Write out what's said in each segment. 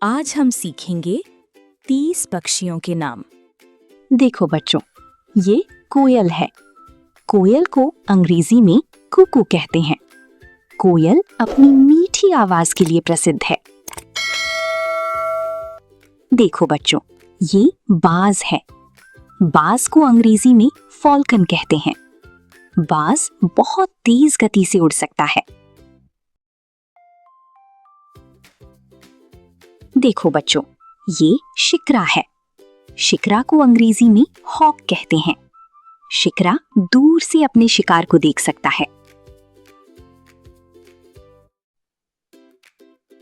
आज हम सीखेंगे 30 पक्षियों के नाम। देखो बच्चों, ये कोयल है। कोयल को अंग्रेजी में कुकू कहते हैं। कोयल अपनी मीठी आवाज के लिए प्रसिद्ध है। देखो बच्चों, ये बाज है। बाज को अंग्रेजी में फॉल्कन कहते हैं। बाज बहुत तेज गति से उड़ सकता है। देखो बच्चों, ये शिकरा है। शिकरा को अंग्रेजी में हॉक कहते हैं। शिकरा दूर से अपने शिकार को देख सकता है।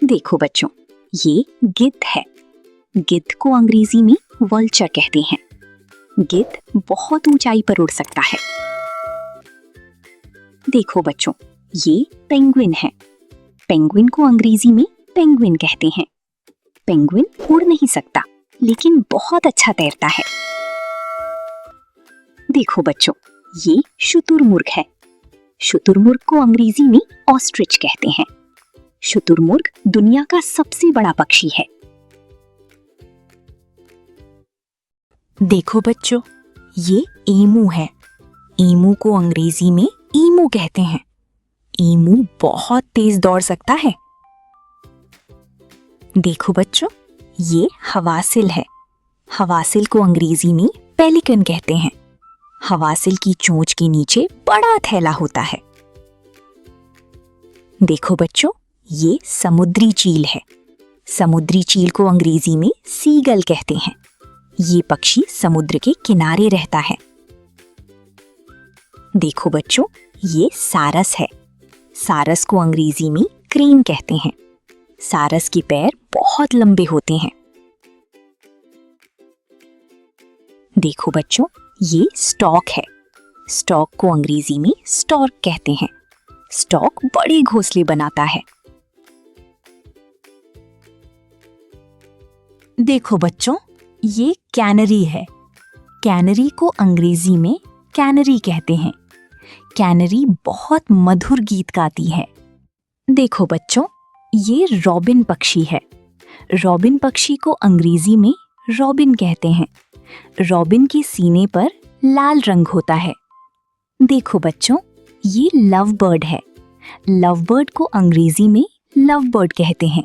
देखो बच्चों, ये गिद्ध है। गिद्ध को अंग्रेजी में वल्चर कहते हैं। गिद्ध बहुत ऊंचाई पर उड़ सकता है। देखो बच्चों, ये पेंगुइन है। पेंगुइन को अंग्रेजी में पेंगुइन कहते हैं। पेंगुइन उड़ नहीं सकता, लेकिन बहुत अच्छा तैरता है। देखो बच्चों, ये शुतुरमुर्ग है। शुतुरमुर्ग को अंग्रेजी में ऑस्ट्रिच कहते हैं। शुतुरमुर्ग दुनिया का सबसे बड़ा पक्षी है। देखो बच्चों, ये ईमू है। ईमू को अंग्रेजी में ईमू कहते हैं। ईमू बहुत तेज दौड़ सकता है। देखो बच्चों, ये हवासिल है। हवासिल को अंग्रेजी में पेलिकन कहते हैं। हवासिल की चोंच के नीचे बड़ा थैला होता है। देखो बच्चों, ये समुद्री चील है। समुद्री चील को अंग्रेजी में सीगल कहते हैं। ये पक्षी समुद्र के किनारे रहता है। देखो बच्चों, ये सारस है। सारस को अंग्रेजी में क्रेन कहते हैं। सारस के पैर बहुत लंबे होते हैं। देखो बच्चों, ये स्टॉक है। स्टॉक को अंग्रेजी में स्टॉर्क कहते हैं। स्टॉक बड़े घोंसले बनाता है। देखो बच्चों, ये कैनरी है। कैनरी को अंग्रेजी में कैनरी कहते हैं। कैनरी बहुत मधुर गीत गाती है। देखो बच्चों, ये रॉबिन पक्षी है। रॉबिन पक्षी को अंग्रेजी में रॉबिन कहते हैं। रॉबिन के सीने पर लाल रंग होता है। देखो बच्चों, ये लव बर्ड है। लव बर्ड को अंग्रेजी में लव बर्ड कहते हैं।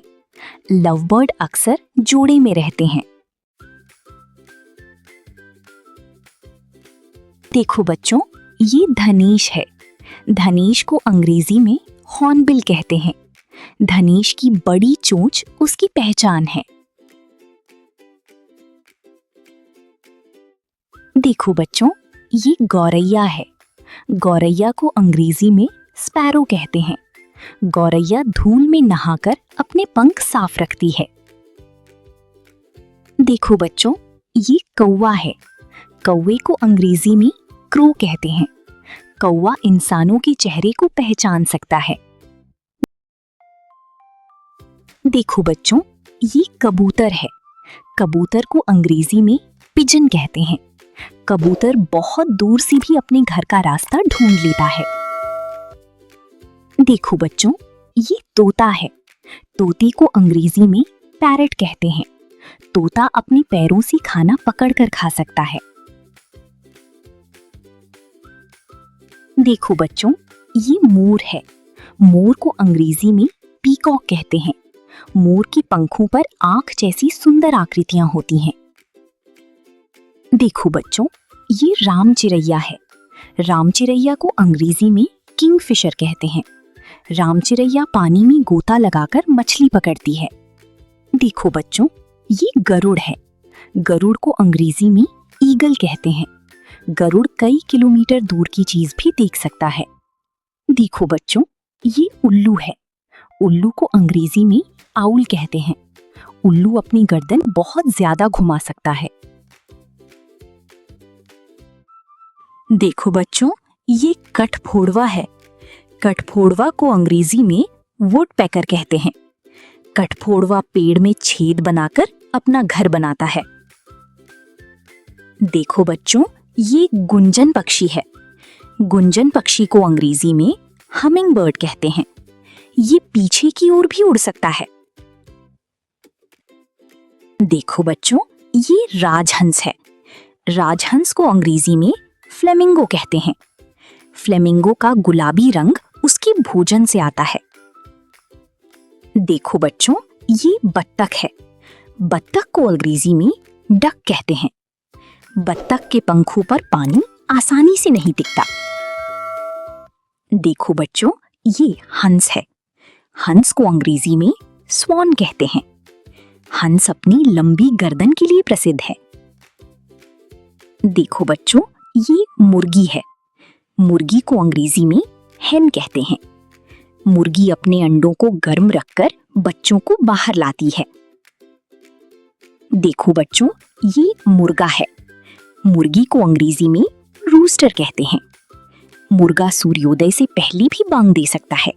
लव बर्ड अक्सर जोड़े में रहते हैं। देखो बच्चों, ये धनेश है। धनेश को अंग्रेजी में हॉर्नबिल कहते हैं। धनेश की बड़ी चोंच उसकी पहचान है। देखो बच्चों, ये गौरैया है। गौरैया को अंग्रेजी में स्पैरो कहते हैं। गौरैया धूल में नहाकर अपने पंख साफ रखती है। देखो बच्चों, ये कौवा है। कौवे को अंग्रेजी में क्रो कहते हैं। कौवा इंसानों के चेहरे को पहचान सकता है। देखो बच्चों, ये कबूतर है। कबूतर को अंग्रेजी में पिजन कहते हैं। कबूतर बहुत दूर से भी अपने घर का रास्ता ढूंढ लेता है। देखो बच्चों, ये तोता है। तोते को अंग्रेजी में पैरट कहते हैं। तोता अपने पैरों से खाना पकड़कर खा सकता है। देखो बच्चों, ये मोर है। मोर को अंग्रेजी में पीकॉक कहते हैं। मोर के पंखों पर आंख जैसी सुंदर आकृतियां होती हैं। देखो बच्चों, ये राम चिरैया है। राम चिरैया को अंग्रेजी में किंगफिशर कहते हैं। राम चिरैया पानी में गोता लगाकर मछली पकड़ती है। देखो बच्चों, ये गरुड़ है। गरुड़ को अंग्रेजी में ईगल कहते हैं। गरुड़ कई किलोमीटर दूर की चीज भी देख सकता है। देखो बच्चों, ये उल्लू है। उल्लू को अंग्रेजी में आउल कहते हैं। उल्लू अपनी गर्दन बहुत ज्यादा घुमा सकता है। देखो बच्चों, ये कठफोड़वा है। कठफोड़वा को अंग्रेजी में वुडपेकर कहते हैं। कठफोड़वा पेड़ में छेद बनाकर अपना घर बनाता है। देखो बच्चों, ये गुंजन पक्षी है। गुंजन पक्षी को अंग्रेजी में हमिंग बर्ड कहते हैं। ये पीछे की ओर भी उड़ सकता है। देखो बच्चों, ये राजहंस है। राजहंस को अंग्रेजी में फ्लेमिंगो कहते हैं। फ्लेमिंगो का गुलाबी रंग उसके भोजन से आता है। देखो बच्चों, ये बत्तख है। बत्तख को अंग्रेजी में डक कहते हैं। बत्तख के पंखों पर पानी आसानी से नहीं टिकता। देखो बच्चों, ये हंस है। हंस को अंग्रेजी में स्वान कहते हैं। हंस अपनी लंबी गर्दन के लिए प्रसिद्ध है। देखो बच्चों, ये मुर्गी है। मुर्गी को अंग्रेजी में हेन कहते हैं। मुर्गी अपने अंडों को गर्म रखकर बच्चों को बाहर लाती है। देखो बच्चों, ये मुर्गा है। मुर्गी को अंग्रेजी में रूस्टर कहते हैं। मुर्गा सूर्योदय से पहले भी बांग दे सकता है।